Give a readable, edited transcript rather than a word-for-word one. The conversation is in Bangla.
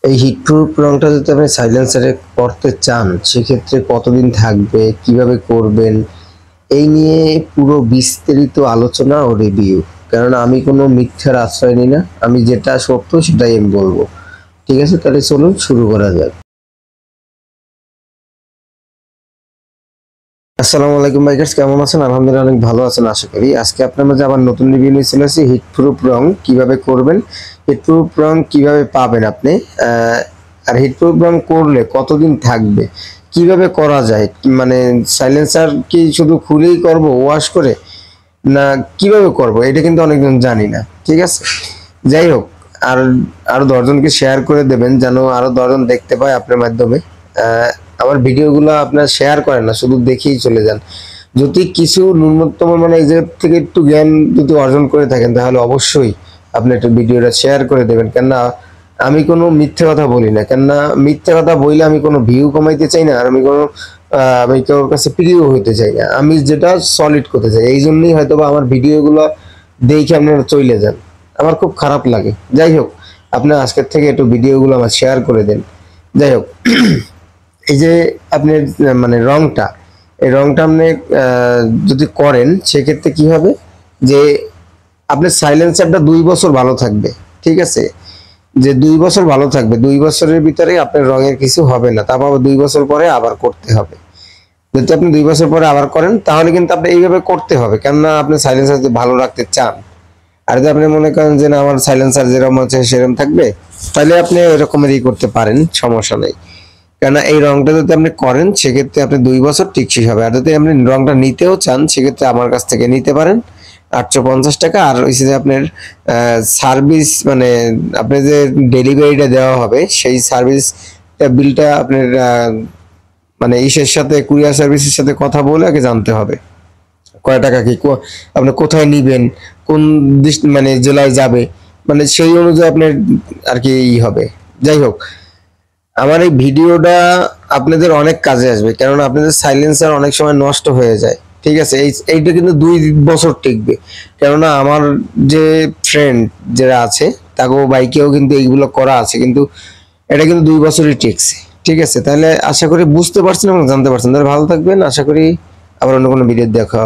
এই হিটপ্রুফ রংটা যদি আপনি সাইলেন্সারে করতে চান সেক্ষেত্রে কতদিন থাকবে, কিভাবে করবেন, এই নিয়ে পুরো বিস্তারিত আলোচনা ও রিভিউ। কেননা আমি কোনো মিথ্যার আশ্রয় নিই না, আমি যেটা সত্য সেটাই আমি বলবো। ঠিক আছে, তাহলে চলুন শুরু করা যাক। আসসালামু আলাইকুম বাইকার্স, কেমন আছেন? আলহামদুলিল্লাহ অনেক ভালো আছেন আশা করি। আজকে আপনার মাঝে আবার নতুন রিভিউ নিয়ে চলে আসি। হিটপ্রুফ রং কিভাবে করবেন, হিটপ্রুফ রং কিভাবে পাবেন আপনি, আর হিটপ্রুফ রং করলে কতদিন থাকবে, কিভাবে করা যায়, মানে সাইলেন্সার কি শুধু খুলেই করব ওয়াশ করে, না কিভাবে করব, এটা কিন্তু অনেকজন জানি না। ঠিক আছে, যাই হোক, আর আরো 10জনকে শেয়ার করে দেবেন যেন আরো 10জন দেখতে পায় আপনার মাধ্যমে। আমার ভিডিওগুলো আপনারা শেয়ার করেন না, শুধু দেখেই চলে যান। যদি কিছু ন্যূনতম মানে এই জায়গা থেকে একটু জ্ঞান যদি অর্জন করে থাকেন তাহলে অবশ্যই আপনি একটা ভিডিওটা শেয়ার করে দেবেন। কেননা আমি কোনো মিথ্যে কথা বলি না, কেননা মিথ্যে কথা বললে আমি কোনো ভিউ কমাইতে চাই না, আর আমি কোনো আমি কারোর কাছে প্রিয় হইতে চাই না, আমি যেটা সলিড করতে চাই। এই জন্যই হয়তো বা আমার ভিডিওগুলো দেখে আপনারা চলে যান, আমার খুব খারাপ লাগে। যাই হোক, আপনি আজকের থেকে একটু ভিডিওগুলো আমার শেয়ার করে দেন। যাই হোক, এই যে আপনি মানে রংটা, এই রংটা আপনি যদি করেন সেক্ষেত্রে কি হবে যে আপনার সাইলেন্সারটা 2 বছর ভালো থাকবে। ঠিক আছে, যে 2 বছর ভালো থাকবে, 2 বছরের ভিতরে আপনার রঙের কিছু হবে না। তারপর 2 বছর পরে আবার করতে হবে। যদি আপনি 2 বছর পরে আবার করেন তাহলে কিন্তু আপনি এইভাবে করতে হবে, কেননা আপনি সাইলেন্সার যদি ভালো রাখতে চান। আর যদি আপনি মনে করেন যে না আমার সাইলেন্সার যেরকম আছে সেরকম থাকবে, তাহলে আপনি এরকমেরই করতে পারেন, সমস্যা নেই। কেননা এই রংটা যদি আপনি করেন সেক্ষেত্রে আপনি 2 বছর টিকসই হবে। আর যদি আপনি রংটা নিতেও চান সেক্ষেত্রে আমার কাছ থেকে নিতে পারেন 850 টাকা। আর হচ্ছে যে আপনার সার্ভিস মানে আপনার যে ডেলিভারিটা দেওয়া হবে সেই সার্ভিস বিলটা আপনার মানে ইসের সাথে, কুরিয়ার সার্ভিসের সাথে কথা বলে আগে জানতে হবে কয় টাকা কি, আপনি কোথায় নিবেন, কোন মানে জেলায় যাবে, মানে সেই অনুযায়ী আপনার আর কি হবে। যাই হোক, আমার এই ভিডিওটা আপনাদের অনেক কাজে আসবে, কেননা আপনাদের সাইলেন্সার অনেক সময় নষ্ট হয়ে যায়। ঠিক আছে, এইটা কিন্তু 2 বছর টিকবে, কেননা আমার যে ফ্রেন্ড যারা আছে তাকেও বাইকেও কিন্তু এইগুলো করা আছে, কিন্তু এটা কিন্তু 2 বছরই টিকছে। ঠিক আছে, তাহলে আশা করি বুঝতে পারছেন এবং জানতে পারছেন। তাহলে ভালো থাকবেন, আশা করি আবার অন্য কোনো ভিডিও দেখা হবে।